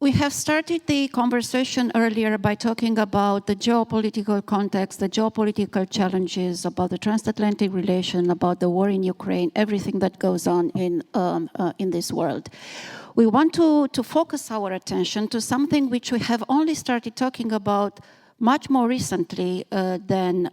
We have started the conversation earlier by talking about the geopolitical context, the geopolitical challenges, about the transatlantic relation, about the war in Ukraine, everything that goes on in this world. We want to focus our attention to something which we have only started talking about much more recently than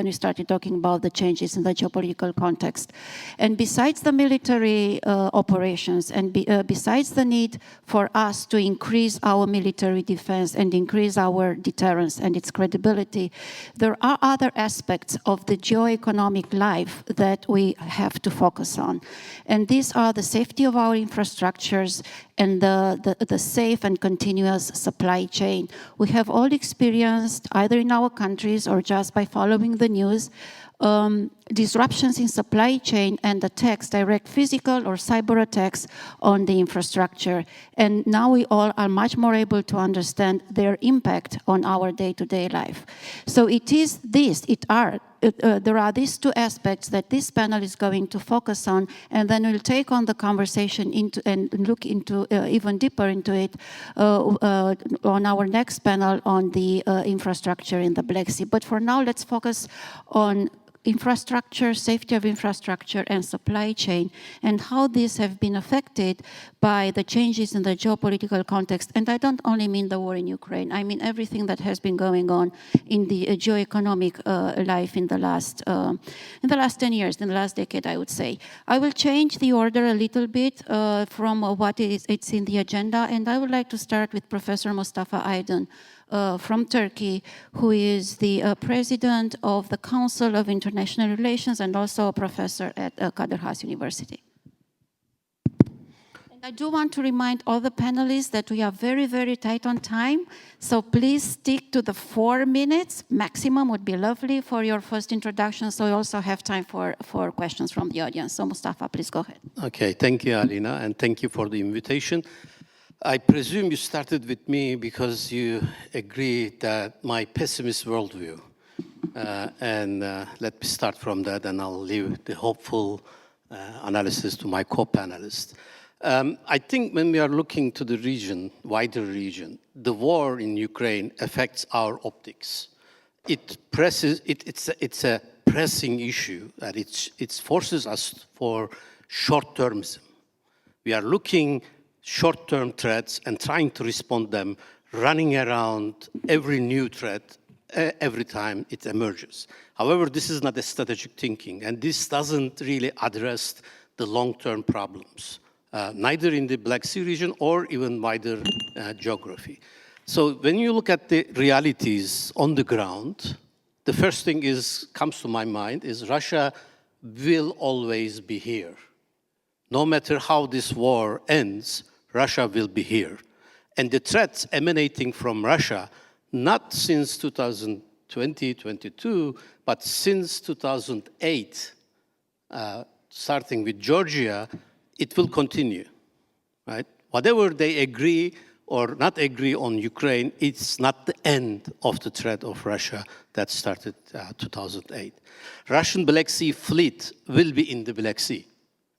we started talking about the changes in the geopolitical context. And besides the military operations and besides the need for us to increase our military defense and increase our deterrence and its credibility, there are other aspects of the geo-economic life that we have to focus on. And these are the safety of our infrastructures and the safe and continuous supply chain. We have all experienced, either in our countries or just by following the news, disruptions in supply chain and attacks, direct physical or cyber attacks on the infrastructure. And now we all are much more able to understand their impact on our day-to-day life. So it is this, there are these two aspects that this panel is going to focus on, and then we'll take on the conversation into and look into even deeper into it on our next panel on the infrastructure in the Black Sea. But for now, let's focus on infrastructure, safety of infrastructure and supply chain, and how these have been affected by the changes in the geopolitical context. And I don't only mean the war in Ukraine, I mean everything that has been going on in the geo-economic life in the last 10 years, in the last decade, I would say. I will change the order a little bit from what it's in the agenda, and I would like to start with Professor Mustafa Aydın, from Turkey, who is the president of the Council of International Relations and also a professor at Kadir Has University. And I do want to remind all the panelists that we are very, very tight on time, so please stick to the 4 minutes. Maximum would be lovely for your first introduction, so we also have time for questions from the audience. So Mustafa, please go ahead. Okay, thank you, Alina, and thank you for the invitation. I presume you started with me because you agree that my pessimist worldview. Let me start from that, and I'll leave the hopeful analysis to my co-panelists. I think when we are looking to the region, wider region, the war in Ukraine affects our optics. It's a pressing issue that it forces us for short-termism. We are looking short-term threats and trying to respond them, running around every new threat every time it emerges. However, this is not a strategic thinking, and this doesn't really address the long-term problems, neither in the Black Sea region or even wider geography. So when you look at the realities on the ground, the first thing comes to my mind is Russia will always be here. No matter how this war ends, Russia will be here. And the threats emanating from Russia, not since 2020, 22, but since 2008, starting with Georgia, it will continue, right? Whatever they agree or not agree on Ukraine, it's not the end of the threat of Russia that started 2008. Russian Black Sea fleet will be in the Black Sea.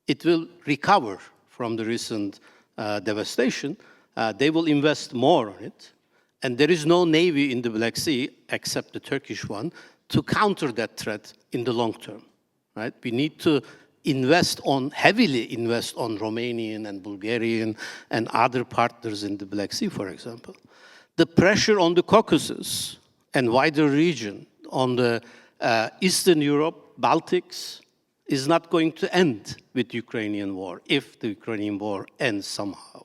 It will recover from the recent devastation. They will invest more on it. And there is no navy in the Black Sea, except the Turkish one, to counter that threat in the long term, right? We need to heavily invest on Romanian and Bulgarian and other partners in the Black Sea, for example. The pressure on the Caucasus and wider region, on the Eastern Europe, Baltics, is not going to end with Ukrainian war, if the Ukrainian war ends somehow.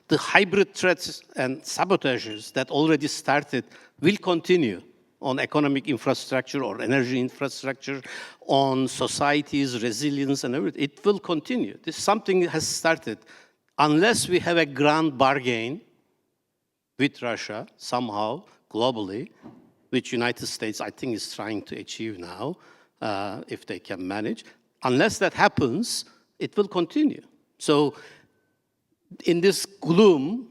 The hybrid threats and sabotages that already started will continue on economic infrastructure or energy infrastructure, on society's resilience and everything. It will continue. This something has started. Unless we have a grand bargain with Russia somehow, globally, which United States, I think, is trying to achieve now, if they can manage. Unless that happens, it will continue. So in this gloom,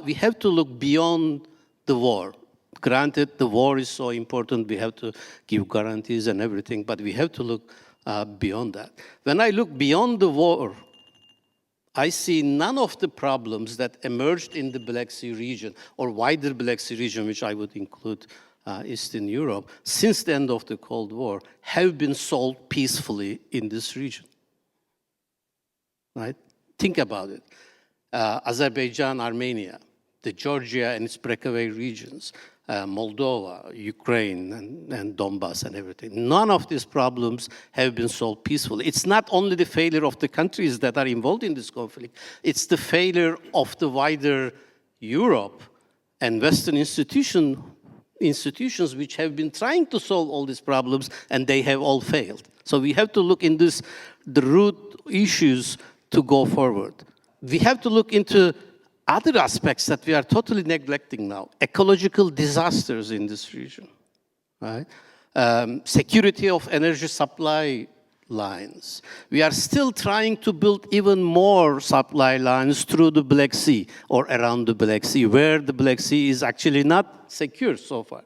we have to look beyond the war. Granted, the war is so important, we have to give guarantees and everything, but we have to look beyond that. When I look beyond the war, I see none of the problems that emerged in the Black Sea region or wider Black Sea region, which I would include Eastern Europe, since the end of the Cold War, have been solved peacefully in this region. Right? Think about it. Azerbaijan, Armenia, the Georgia and its breakaway regions, Moldova, Ukraine, and Donbass and everything. None of these problems have been solved peacefully. It's not only the failure of the countries that are involved in this conflict, it's the failure of the wider Europe and Western institutions which have been trying to solve all these problems, and they have all failed. So we have to look in the root issues to go forward. We have to look into other aspects that we are totally neglecting now. Ecological disasters in this region, right? Security of energy supply lines. We are still trying to build even more supply lines through the Black Sea or around the Black Sea, where the Black Sea is actually not secure so far.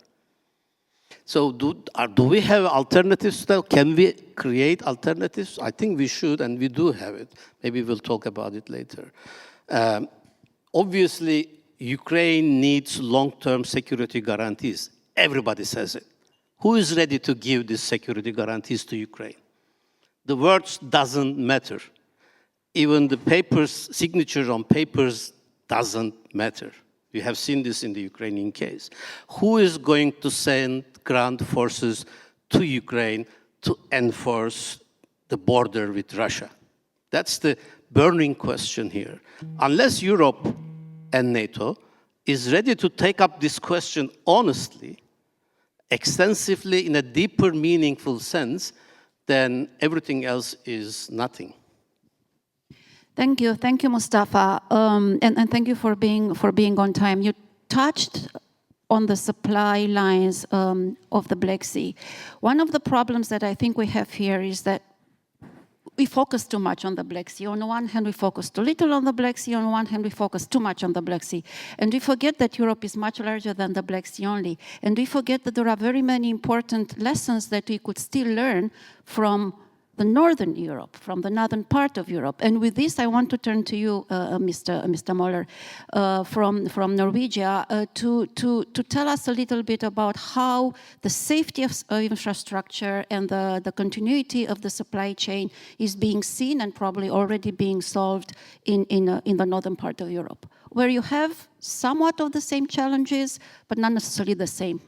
So do we have alternatives to that? Can we create alternatives? I think we should, and we do have it. Maybe we'll talk about it later. Obviously, Ukraine needs long-term security guarantees. Everybody says it. Who is ready to give these security guarantees to Ukraine? The words doesn't matter. Even the papers, signature on papers doesn't matter. We have seen this in the Ukrainian case. Who is going to send ground forces to Ukraine to enforce the border with Russia? That's the burning question here. Unless Europe and NATO is ready to take up this question honestly, extensively, in a deeper, meaningful sense, then everything else is nothing. Thank you, Mustafa, and thank you for being on time. You touched on the supply lines of the Black Sea. One of the problems that I think we have here is that we focus too much on the Black Sea. On the one hand, we focus too little on the Black Sea. On the one hand, we focus too much on the Black Sea. And we forget that Europe is much larger than the Black Sea only. And we forget that there are very many important lessons that we could still learn from the northern Europe, from the northern part of Europe. And with this, I want to turn to you, Mr. Møller, from Norwegia, to tell us a little bit about how the safety of infrastructure and the continuity of the supply chain is being seen and probably already being solved in the northern part of Europe, where you have somewhat of the same challenges, but not necessarily the same.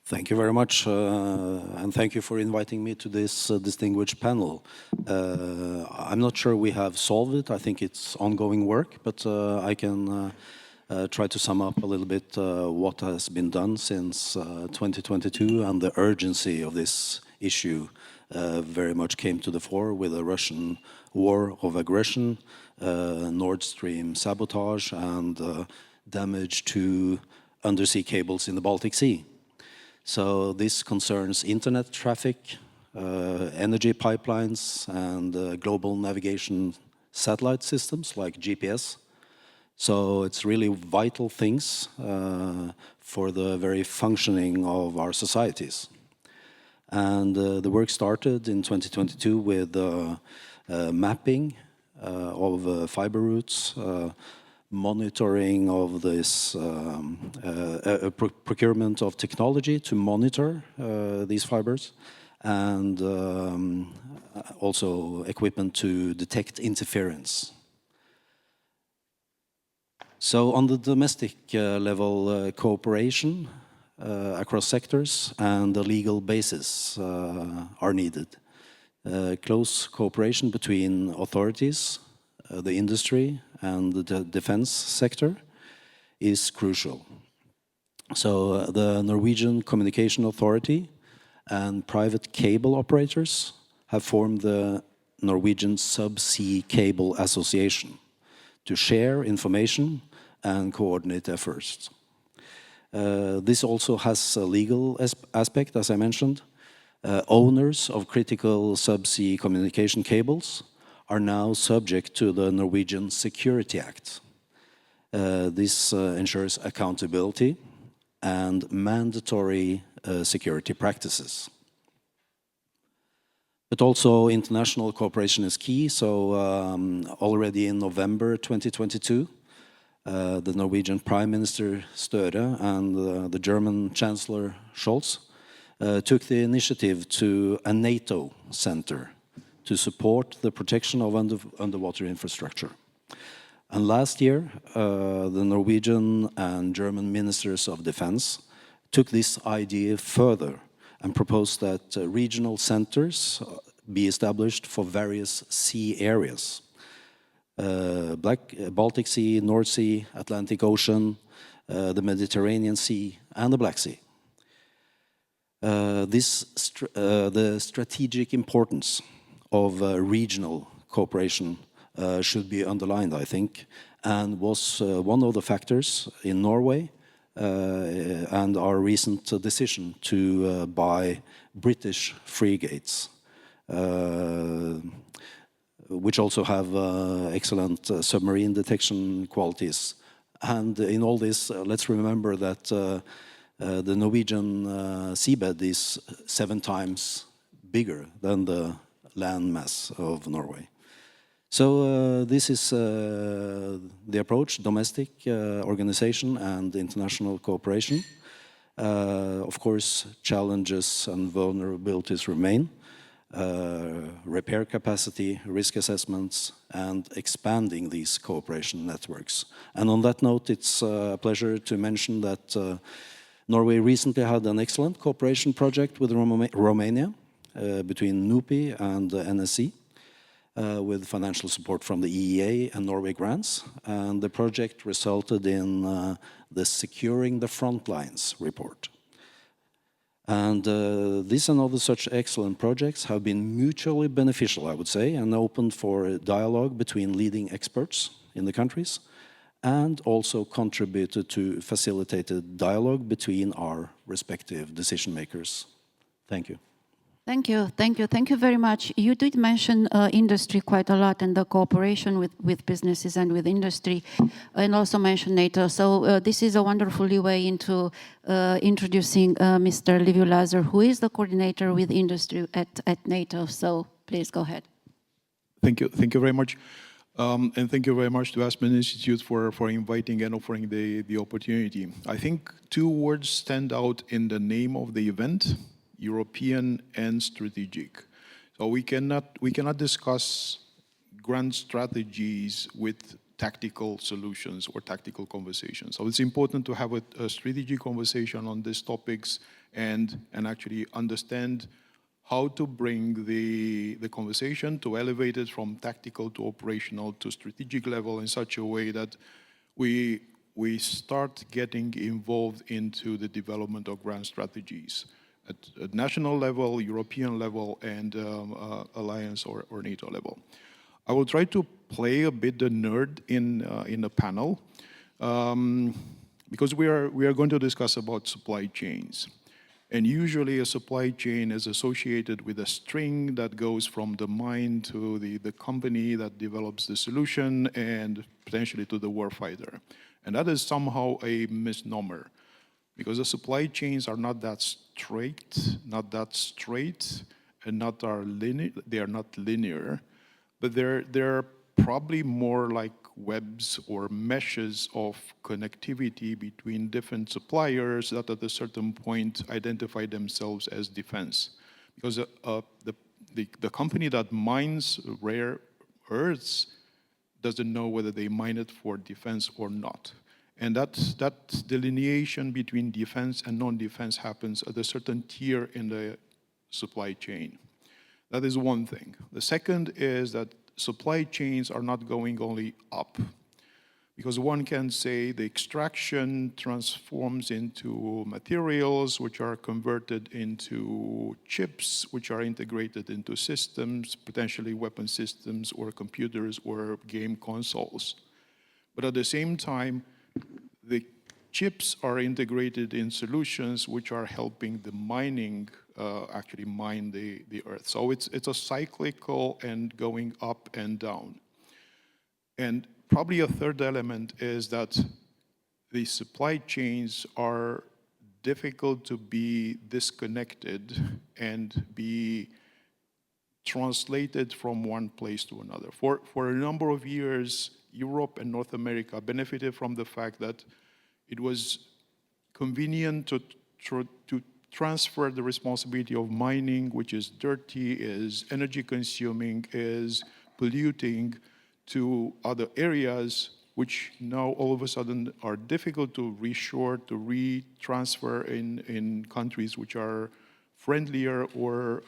Thank you very much, and thank you for inviting me to this distinguished panel. I'm not sure we have solved it. I think it's ongoing work, but I can try to sum up a little bit what has been done since 2022, and the urgency of this issue very much came to the fore with the Russian war of aggression, Nord Stream sabotage, and damage to undersea cables in the Baltic Sea. So this concerns internet traffic, energy pipelines, and global navigation satellite systems like GPS. So it's really vital things for the very functioning of our societies. And the work started in 2022 with mapping of fiber routes, monitoring of this procurement of technology to monitor these fibers, and also equipment to detect interference. So on the domestic level, cooperation across sectors and a legal basis are needed. Close cooperation between authorities, the industry, and the defense sector is crucial. So the Norwegian Communication Authority and private cable operators have formed the Norwegian Subsea Cable Association to share information and coordinate efforts. This also has a legal aspect, as I mentioned. Owners of critical subsea communication cables are now subject to the Norwegian Security Act. This ensures accountability and mandatory security practices. But also international cooperation is key. So already in November 2022, the Norwegian Prime Minister Støre and the German Chancellor Scholz took the initiative to a NATO center to support the protection of underwater infrastructure. And last year, the Norwegian and German Ministers of Defense took this idea further and proposed that regional centers be established for various sea areas. Baltic Sea, North Sea, Atlantic Ocean, the Mediterranean Sea, and the Black Sea. The strategic importance of regional cooperation should be underlined, I think, and was one of the factors in Norway and our recent decision to buy British frigates, which also have excellent submarine detection qualities. And in all this, let's remember that the Norwegian seabed is 7 times bigger than the land mass of Norway. So this is the approach: domestic organization and international cooperation. Of course, challenges and vulnerabilities remain. Repair capacity, risk assessments, and expanding these cooperation networks. And on that note, it's a pleasure to mention that Norway recently had an excellent cooperation project with Romania between NUPI and NSC. With financial support from the EEA and Norway grants, and the project resulted in the Securing the Frontlines report. And this and other such excellent projects have been mutually beneficial, I would say, and opened for dialogue between leading experts in the countries, and also contributed to facilitated dialogue between our respective decision makers. Thank you. Thank you, thank you, thank you very much. You did mention industry quite a lot and the cooperation with businesses and with industry, and also mention NATO. So this is a wonderful way into introducing Mr. Liviu Lazar, who is the coordinator with industry at NATO. So please go ahead. Thank you very much. And thank you very much to Aspen Institute for inviting and offering the opportunity. I think 2 words stand out in the name of the event: European and strategic. So we cannot discuss grand strategies with tactical solutions or tactical conversations. So it's important to have a strategic conversation on these topics and actually understand how to bring the conversation, to elevate it from tactical to operational to strategic level in such a way that we start getting involved into the development of grand strategies at national level, European level, and alliance or NATO level. I will try to play a bit the nerd in the panel because we are going to discuss about supply chains. And usually a supply chain is associated with a string that goes from the mine to the company that develops the solution and potentially to the warfighter. And that is somehow a misnomer, because the supply chains are not that straight, and they are not linear, but they're probably more like webs or meshes of connectivity between different suppliers that at a certain point identify themselves as defense. Because the company that mines rare earths doesn't know whether they mine it for defense or not. And that delineation between defense and non-defense happens at a certain tier in the supply chain. That is one thing. The second is that supply chains are not going only up, because one can say the extraction transforms into materials which are converted into chips, which are integrated into systems, potentially weapon systems or computers or game consoles. But at the same time, the chips are integrated in solutions which are helping the mining actually mine the earth. So it's a cyclical and going up and down. And probably a third element is that the supply chains are difficult to be disconnected and be translated from one place to another. For a number of years, Europe and North America benefited from the fact that it was convenient to transfer the responsibility of mining, which is dirty, is energy consuming, is polluting, to other areas, which now all of a sudden are difficult to reshore, to retransfer in countries which are friendlier or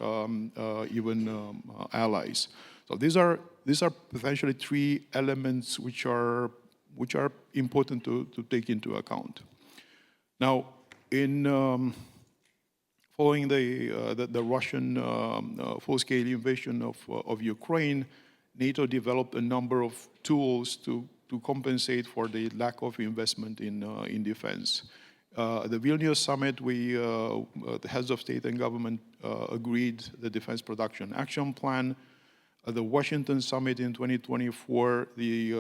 even allies. So these are potentially three elements which are important to take into account. Now, in following the Russian full-scale invasion of Ukraine, NATO developed a number of tools to compensate for the lack of investment in defense. The Vilnius summit, the heads of state and government agreed the Defense Production Action Plan. At the Washington summit in 2024, the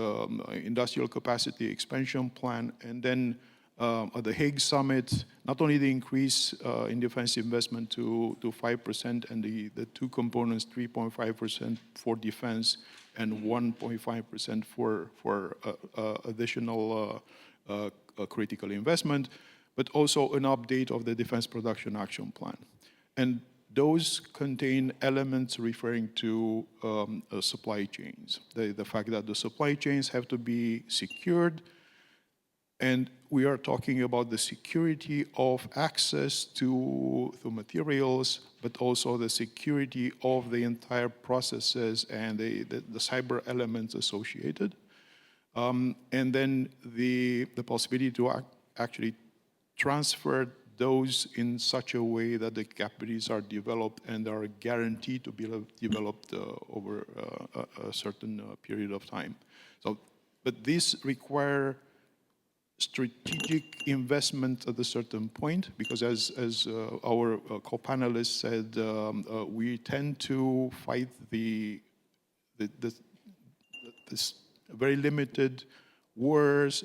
Industrial Capacity Expansion Plan, and then at the Hague summit, not only the increase in defense investment to 5% and the two components, 3.5% for defense and 1.5% for additional critical investment, but also an update of the Defense Production Action Plan. And those contain elements referring to supply chains. The fact that the supply chains have to be secured, and we are talking about the security of access to materials, but also the security of the entire processes and the cyber elements associated. And then the possibility to actually transfer those in such a way that the capabilities are developed and are guaranteed to be developed over a certain period of time. So, but these require strategic investment at a certain point, because as our co-panelists said, we tend to fight this very limited wars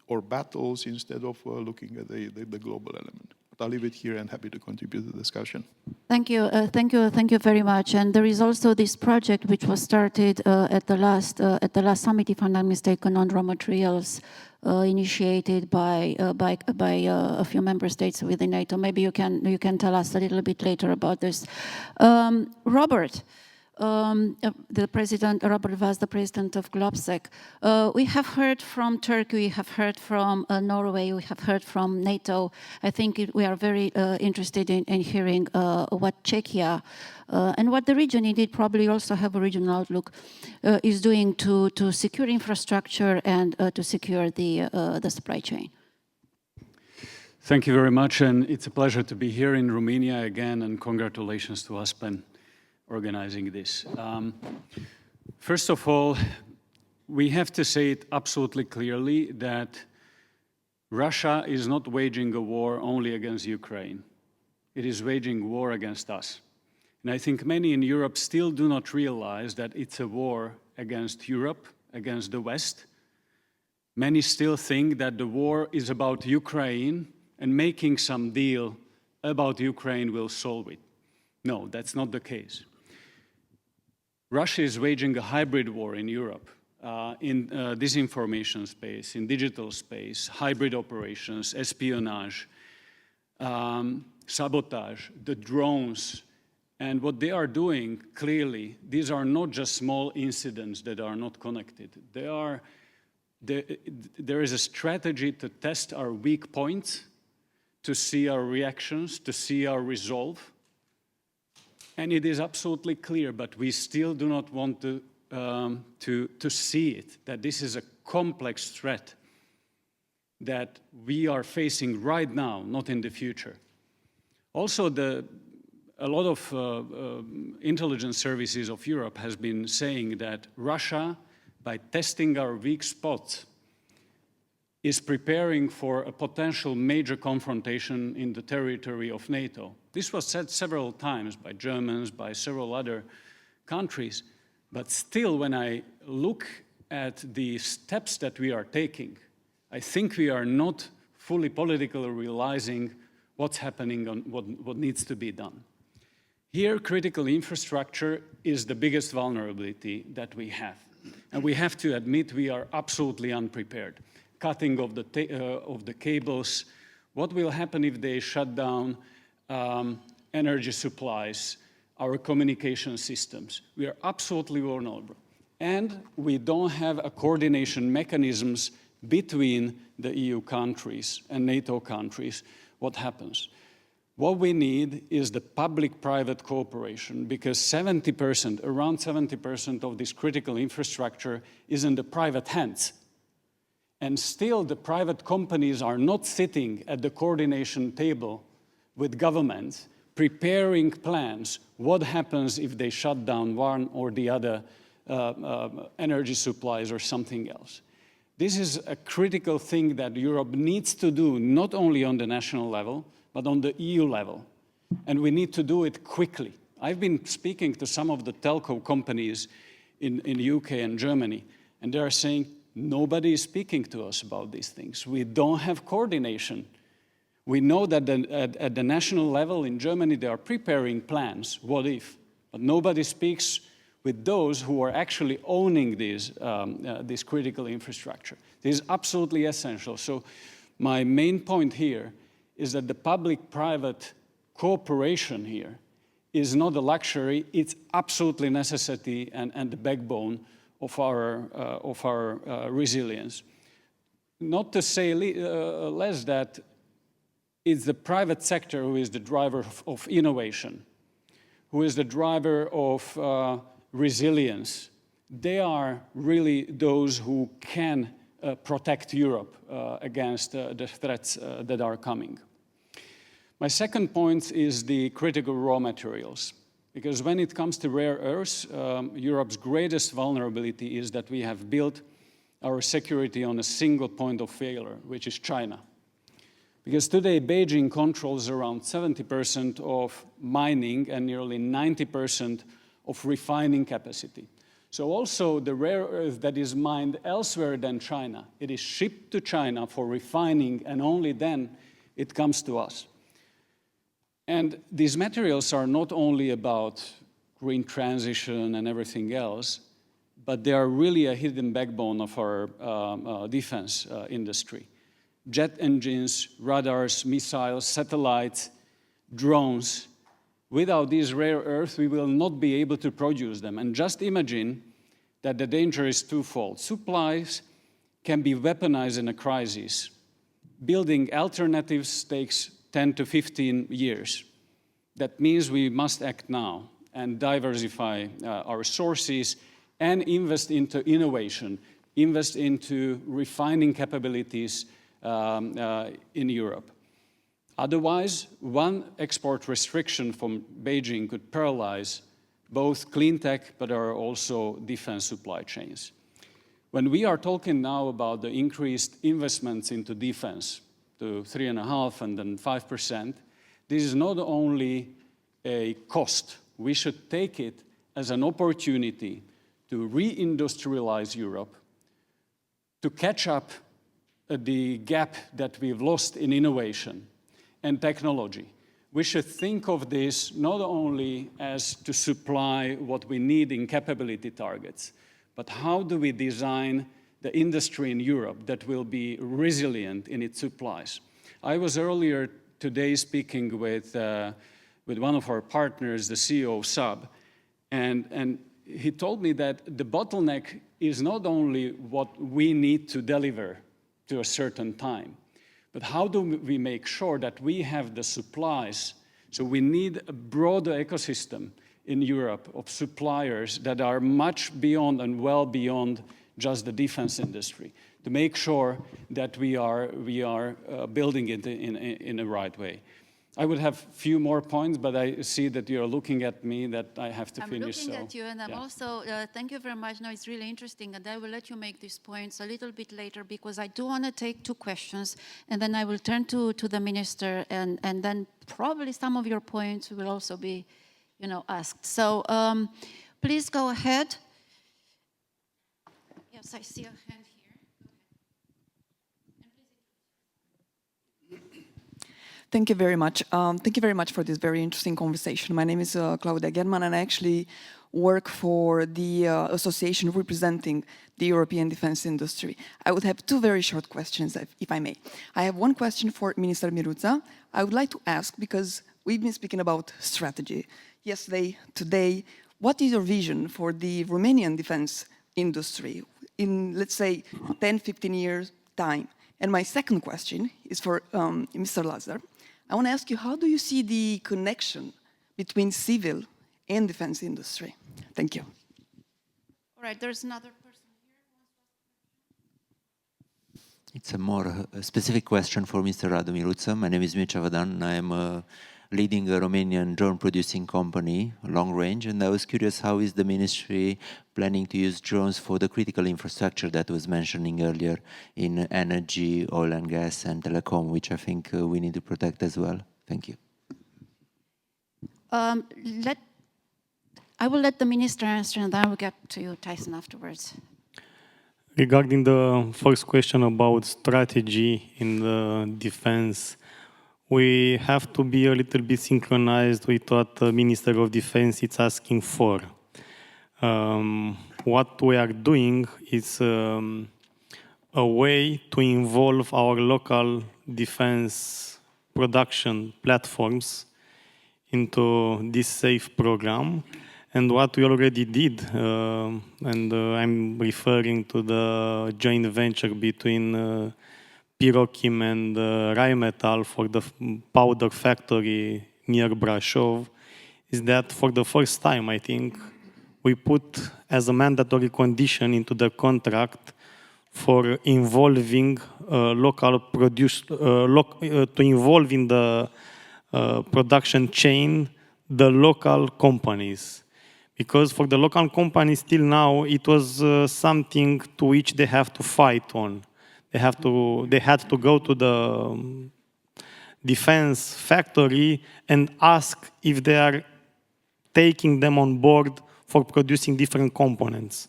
or battles instead of looking at the global element. But I'll leave it here and happy to contribute to the discussion. Thank you very much. And there is also this project which was started at the last summit, if I'm not mistaken, on raw materials, initiated by a few member states within NATO. Maybe you can tell us a little bit later about this. Robert. Robert Vaz, the president of GLOBSEC. We have heard from Turkey, we have heard from Norway, we have heard from NATO. I think we are very interested in hearing what Czechia and what the region, indeed probably also have a regional outlook, is doing to secure infrastructure and to secure the supply chain. Thank you very much, and it's a pleasure to be here in Romania again, and congratulations to Aspen organizing this. First of all, we have to say it absolutely clearly that Russia is not waging a war only against Ukraine. It is waging war against us. And I think many in Europe still do not realize that it's a war against Europe, against the West. Many still think that the war is about Ukraine and making some deal about Ukraine will solve it. No, that's not the case. Russia is waging a hybrid war in Europe, in disinformation space, in digital space, hybrid operations, espionage, sabotage, the drones. And what they are doing, clearly, these are not just small incidents that are not connected. There is a strategy to test our weak points, to see our reactions, to see our resolve. And it is absolutely clear, but we still do not want to see it, that this is a complex threat that we are facing right now, not in the future. Also, a lot of intelligence services of Europe has been saying that Russia, by testing our weak spots, is preparing for a potential major confrontation in the territory of NATO. This was said several times by Germans, by several other countries. But still, when I look at the steps that we are taking, I think we are not fully politically realizing what's happening and what needs to be done. Here, critical infrastructure is the biggest vulnerability that we have. And we have to admit we are absolutely unprepared. Cutting of the cables, what will happen if they shut down energy supplies, our communication systems? We are absolutely vulnerable. And we don't have a coordination mechanisms between the EU countries and NATO countries. What happens? What we need is the public-private cooperation, because 70%, around 70% of this critical infrastructure is in the private hands. And still the private companies are not sitting at the coordination table with governments, preparing plans. What happens if they shut down one or the other energy supplies or something else? This is a critical thing that Europe needs to do, not only on the national level, but on the EU level. And we need to do it quickly. I've been speaking to some of the telco companies in UK and Germany, and they are saying, nobody is speaking to us about these things. We don't have coordination. We know that at the national level in Germany, they are preparing plans, what if? But nobody speaks with those who are actually owning this critical infrastructure. This is absolutely essential. So my main point here is that the public-private cooperation here is not a luxury, it's absolutely necessity and the backbone of our resilience. Not to say less that it's the private sector who is the driver of innovation, who is the driver of resilience. They are really those who can protect Europe against the threats that are coming. My second point is the critical raw materials, because when it comes to rare earths, Europe's greatest vulnerability is that we have built our security on a single point of failure, which is China. Because today, Beijing controls around 70% of mining and nearly 90% of refining capacity. So also the rare earth that is mined elsewhere than China, it is shipped to China for refining, and only then it comes to us. And these materials are not only about green transition and everything else, but they are really a hidden backbone of our defense industry. Jet engines, radars, missiles, satellites, drones. Without these rare earths, we will not be able to produce them. And just imagine that the danger is twofold. Supplies can be weaponized in a crisis. Building alternatives takes 10 to 15 years. That means we must act now and diversify our sources and invest into innovation, invest into refining capabilities in Europe. Otherwise, one export restriction from Beijing could paralyze both clean tech, but are also defense supply chains. When we are talking now about the increased investments into defense to 3.5% and then 5%, this is not only a cost. We should take it as an opportunity to reindustrialize Europe, to catch up the gap that we've lost in innovation and technology. We should think of this not only as to supply what we need in capability targets, but how do we design the industry in Europe that will be resilient in its supplies. I was earlier today speaking with one of our partners, the CEO of Saab, and he told me that the bottleneck is not only what we need to deliver to a certain time, but how do we make sure that we have the supplies? So we need a broader ecosystem in Europe of suppliers that are much beyond and well beyond just the defense industry, to make sure that we are building it in the right way. I would have a few more points, but I see that you're looking at me, that I have to finish. I'm looking at you, and I'm also, thank you very much. No, it's really interesting, and I will let you make these points a little bit later, because I do want to take 2 questions, and then I will turn to the minister, and then probably some of your points will also be, asked. So please go ahead. Yes, I see a hand here. Thank you very much. Thank you very much for this very interesting conversation. My name is Claudia German, and I actually work for the association representing the European defense industry. I would have two very short questions, if I may. I have one question for Minister Miruța. I would like to ask, because we've been speaking about strategy yesterday, today, what is your vision for the Romanian defense industry in, let's say, 10, 15 years' time? And my second question is for Mr. Lazar. I want to ask you, how do you see the connection between civil and defense industry? Thank you. All right, there's another person here. It's a more specific question for Mr. Radu Miruța. My name is Mircea Vădan. I'm leading a Romanian drone-producing company, long range, and I was curious, how is the ministry planning to use drones for the critical infrastructure that was mentioning earlier in energy, oil and gas, and telecom, which I think we need to protect as well? Thank you. I will let the minister answer, and then I will get to you, Tyson, afterwards. Regarding the first question about strategy in the defense, we have to be a little bit synchronized with what the Minister of Defense is asking for. What we are doing is a way to involve our local defense production platforms into this SAFE program. And what we already did, and I'm referring to the joint venture between Pyrochim and Rheinmetall for the powder factory near Brașov, is that for the first time, I think, we put as a mandatory condition into the contract for involving to involve in the production chain the local companies. Because for the local companies, till now, it was something to which they have to fight on. They had to go to the defense factory and ask if they are taking them on board for producing different components.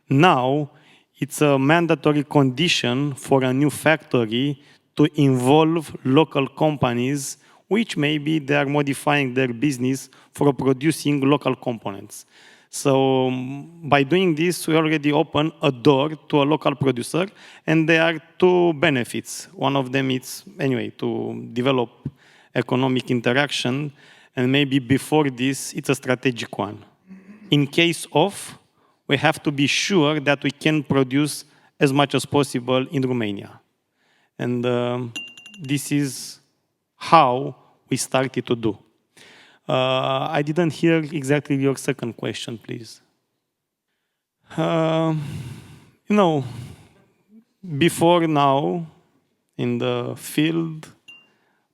Now, it's a mandatory condition for a new factory to involve local companies, which maybe they are modifying their business for producing local components. So by doing this, we already open a door to a local producer, and there are two benefits. One of them is, anyway, to develop economic interaction, and maybe before this, it's a strategic one. In case of, we have to be sure that we can produce as much as possible in Romania. And this is how we started to do. I didn't hear exactly your second question, please. You know, before now, in the field,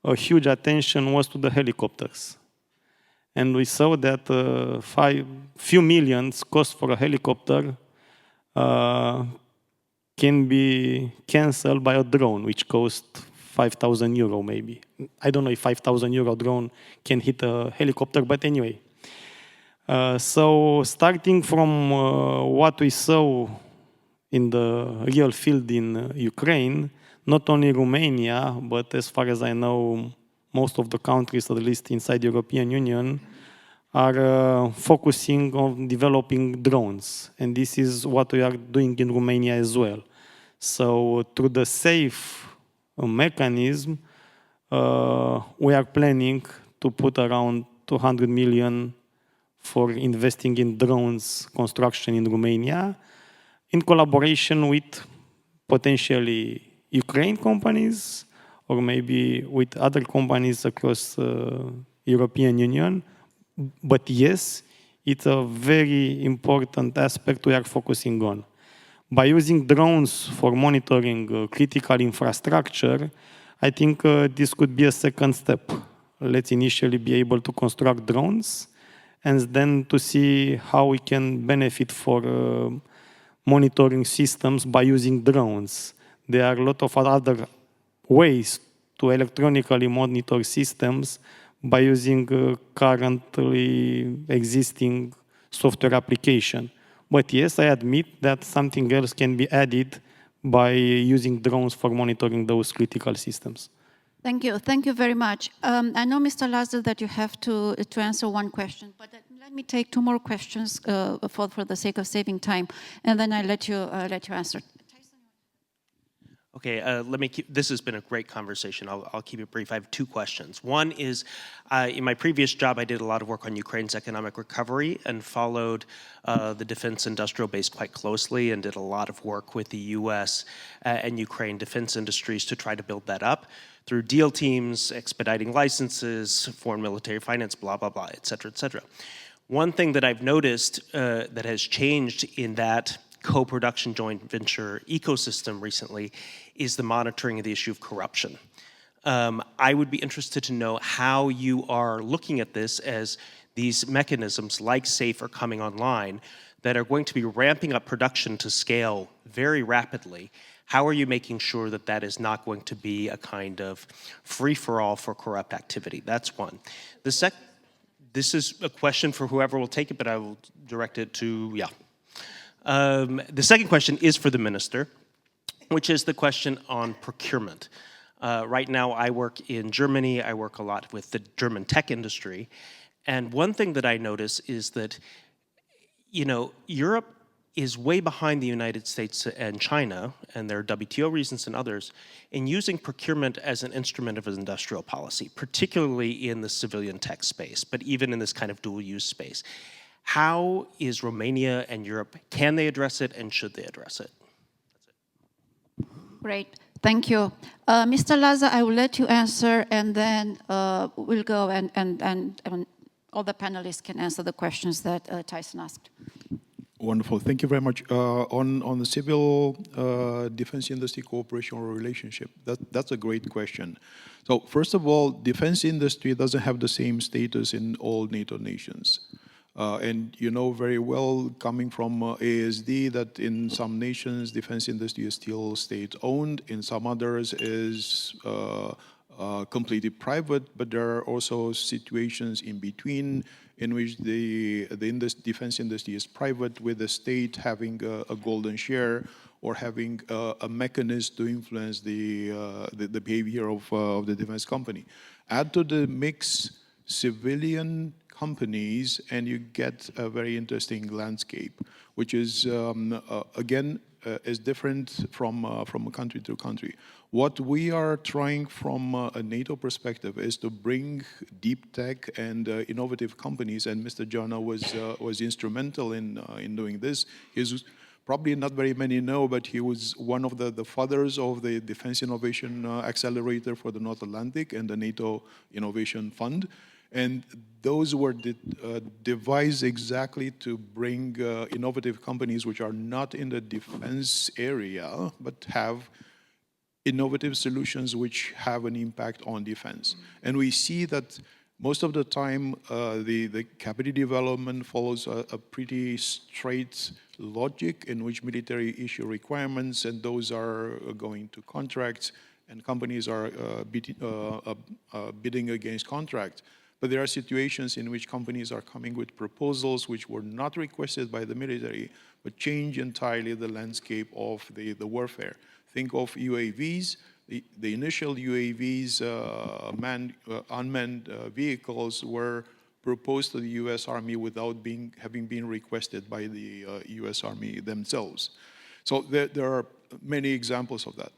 a huge attention was to the helicopters. And we saw that few millions cost for a helicopter can be cancelled by a drone, which costs 5,000 euro maybe. I don't know if 5,000 euro drone can hit a helicopter, but anyway. So starting from what we saw in the real field in Ukraine, not only Romania, but as far as I know, most of the countries, at least inside the European Union, are focusing on developing drones. And this is what we are doing in Romania as well. So through the SAFE mechanism, we are planning to put around 200 million for investing in drones construction in Romania, in collaboration with potentially Ukraine companies, or maybe with other companies across European Union. But yes, it's a very important aspect we are focusing on. By using drones for monitoring critical infrastructure, I think this could be a second step. Let's initially be able to construct drones, and then to see how we can benefit for monitoring systems by using drones. There are a lot of other ways to electronically monitor systems by using currently existing software application. But yes, I admit that something else can be added by using drones for monitoring those critical systems. Thank you very much. I know, Mr. Lazar, that you have to answer one question, but let me take two more questions for the sake of saving time, and then I'll let you answer. Okay, this has been a great conversation. I'll keep it brief. I have two questions. One is, in my previous job, I did a lot of work on Ukraine's economic recovery and followed the defense industrial base quite closely and did a lot of work with the US and Ukraine defense industries to try to build that up through deal teams, expediting licenses, foreign military finance, blah, blah, blah, et cetera, et cetera. One thing that I've noticed that has changed in that co-production joint venture ecosystem recently is the monitoring of the issue of corruption. I would be interested to know how you are looking at this as these mechanisms like SAFE are coming online that are going to be ramping up production to scale very rapidly. How are you making sure that that is not going to be a kind of free-for-all for corrupt activity? That's one. This is a question for whoever will take it, but I will direct it to, yeah. The second question is for the minister, which is the question on procurement. Right now, I work in Germany. I work a lot with the German tech industry. And one thing that I notice is that, you know, Europe is way behind the United States and China, and there are WTO reasons and others, in using procurement as an instrument of industrial policy, particularly in the civilian tech space, but even in this kind of dual-use space. How is Romania and Europe, can they address it and should they address it? That's it. Great, thank you. Mr. Lazar, I will let you answer, and then we'll go and all the panelists can answer the questions that Tyson asked. Wonderful, thank you very much. On the civil defense industry cooperation or relationship, that's a great question. So first of all, defense industry doesn't have the same status in all NATO nations. And you know very well, coming from ASD, that in some nations, defense industry is still state-owned, in some others is completely private, but there are also situations in between in which the defense industry is private, with the state having a golden share or having a mechanism to influence the behavior of the defense company. Add to the mix civilian companies, and you get a very interesting landscape, which is, again, is different from country to country. What we are trying from a NATO perspective is to bring deep tech and innovative companies, and Mr. Jana was instrumental in doing this. He's probably not very many know, but he was one of the fathers of the Defense Innovation Accelerator for the North Atlantic and the NATO Innovation Fund. And those were devised exactly to bring innovative companies which are not in the defense area, but have innovative solutions which have an impact on defense. And we see that most of the time, the capacity development follows a pretty straight logic in which military issue requirements, and those are going to contracts, and companies are bidding against contracts. But there are situations in which companies are coming with proposals which were not requested by the military, but change entirely the landscape of the warfare. Think of UAVs. The initial UAVs, unmanned vehicles, were proposed to the US Army without having been requested by the US Army themselves. So there are many examples of that.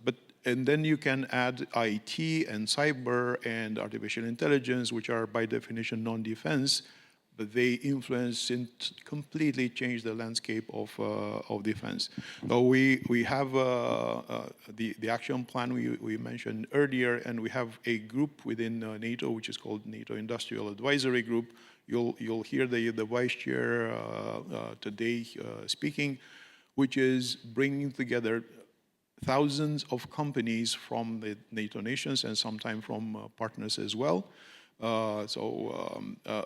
And then you can add IT and cyber and artificial intelligence, which are by definition non-defense, but they influence and completely change the landscape of defense. So we have the action plan we mentioned earlier, and we have a group within NATO, which is called NATO Industrial Advisory Group. You'll hear the vice chair today speaking, which is bringing together thousands of companies from the NATO nations and sometimes from partners as well.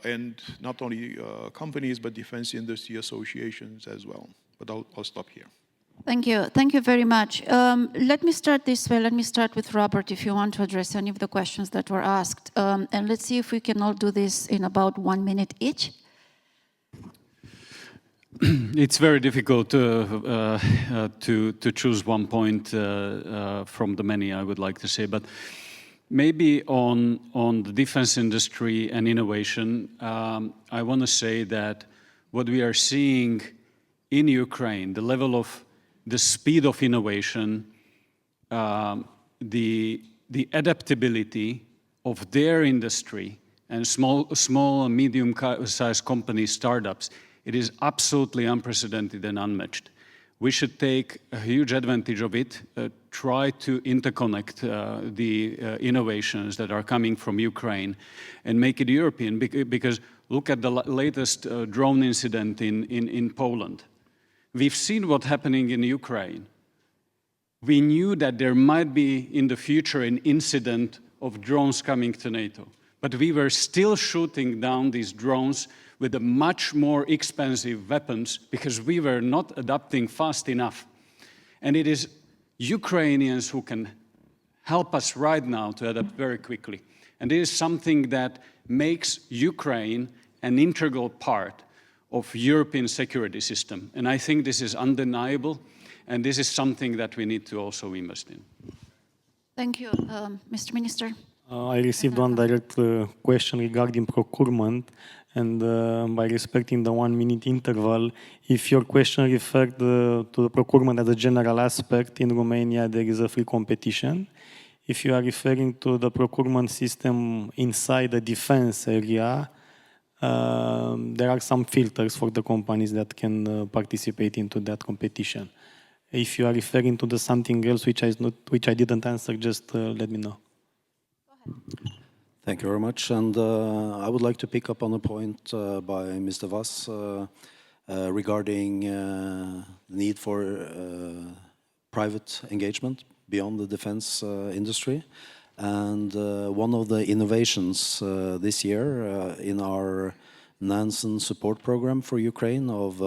And not only companies, but defense industry associations as well. But I'll stop here. Thank you. Thank you very much. Let me start this way. Let me start with Robert, if you want to address any of the questions that were asked. And let's see if we can all do this in about 1 minute each. It's very difficult to choose one point from the many I would like to say, but Maybe on the defense industry and innovation, I want to say that what we are seeing in Ukraine, the level of the speed of innovation, the adaptability of their industry and small and medium-sized companies, startups, it is absolutely unprecedented and unmatched. We should take a huge advantage of it, try to interconnect the innovations that are coming from Ukraine and make it European, because look at the latest drone incident in Poland. We've seen what's happening in Ukraine. We knew that there might be in the future an incident of drones coming to NATO, but we were still shooting down these drones with the much more expensive weapons because we were not adapting fast enough. And it is Ukrainians who can help us right now to adapt very quickly. And it is something that makes Ukraine an integral part of European security system. And I think this is undeniable, and this is something that we need to also invest in. Thank you. Mr. Minister. I received one direct question regarding procurement, and by respecting the 1 minute interval, if your question referred to the procurement as a general aspect, in Romania there is a free competition. If you are referring to the procurement system inside the defense area, there are some filters for the companies that can participate into that competition. If you are referring to something else which I didn't answer, just let me know. Thank you very much. And I would like to pick up on a point by Mr. Vass regarding the need for private engagement beyond the defense industry. And one of the innovations this year in our Nansen support program for Ukraine of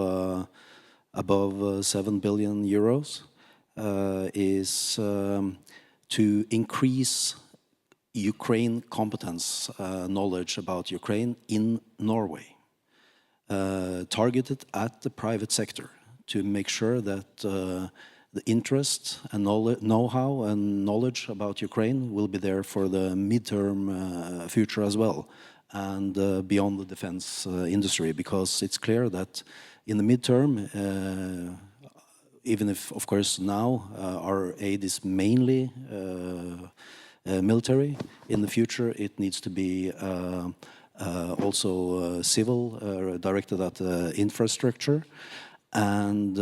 above 7 billion euros is to increase Ukraine competence, knowledge about Ukraine in Norway, targeted at the private sector to make sure that the interest and know-how and knowledge about Ukraine will be there for the midterm future as well, and beyond the defense industry, because it's clear that in the midterm, even if, of course, now our aid is mainly military, in the future it needs to be also civil, directed at infrastructure, and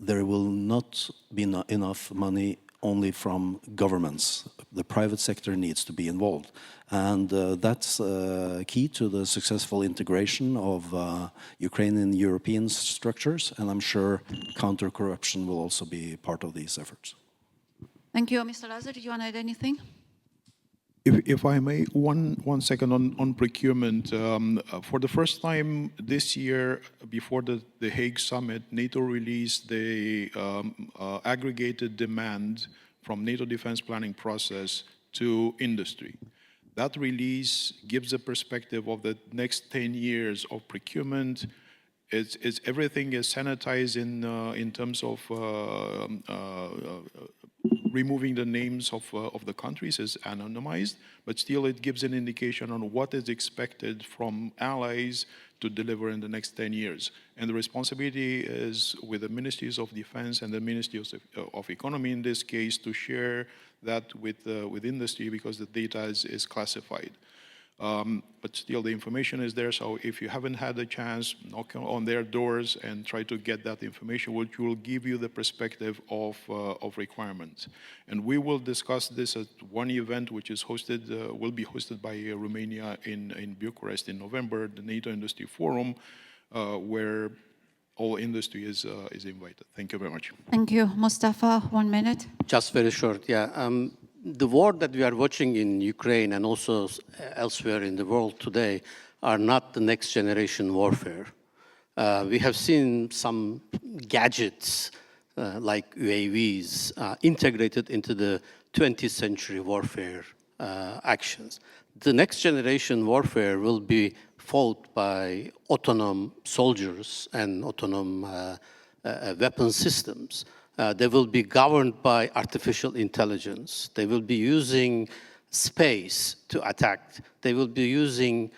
there will not be enough money only from governments. The private sector needs to be involved, and that's key to the successful integration of Ukrainian European structures, and I'm sure counter-corruption will also be part of these efforts. Thank you. Mr. Lazar, do you want to add anything? If I may, one second on procurement. For the first time this year, before the Hague summit, NATO released the aggregated demand from NATO defense planning process to industry. That release gives a perspective of the next 10 years of procurement. Everything is sanitized in terms of removing the names of the countries is anonymized, but still it gives an indication on what is expected from allies to deliver in the next 10 years. And the responsibility is with the Ministries of Defense and the Ministry of Economy in this case to share that with industry, because the data is classified. But still the information is there, so if you haven't had a chance, knock on their doors and try to get that information, which will give you the perspective of requirements. And we will discuss this at one event which is hosted, will be hosted by Romania in Bucharest in November, the NATO Industry Forum, where all industry is invited. Thank you very much. Thank you. Mustafa, 1 minute. Just very short, yeah. The war that we are watching in Ukraine and also elsewhere in the world today are not the next generation warfare. We have seen some gadgets like UAVs integrated into the 20th century warfare actions. The next generation warfare will be fought by autonomous soldiers and autonomous weapon systems. They will be governed by artificial intelligence. They will be using space to attack. They will be using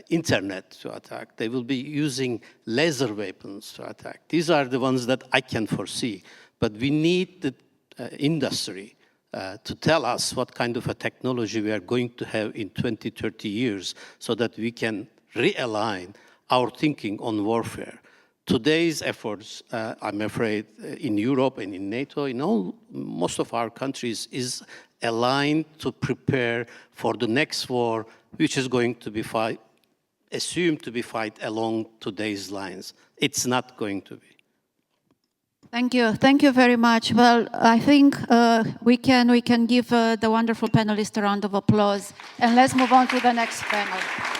internet to attack. They will be using laser weapons to attack. These are the ones that I can foresee. But we need the industry to tell us what kind of a technology we are going to have in 20, 30 years so that we can realign our thinking on warfare. Today's efforts, I'm afraid, in Europe and in NATO, in most of our countries, is aligned to prepare for the next war, which is going to be assumed to be fought along today's lines. It's not going to be. Thank you. Thank you very much. Well, I think we can give the wonderful panelists a round of applause, and let's move on to the next panel.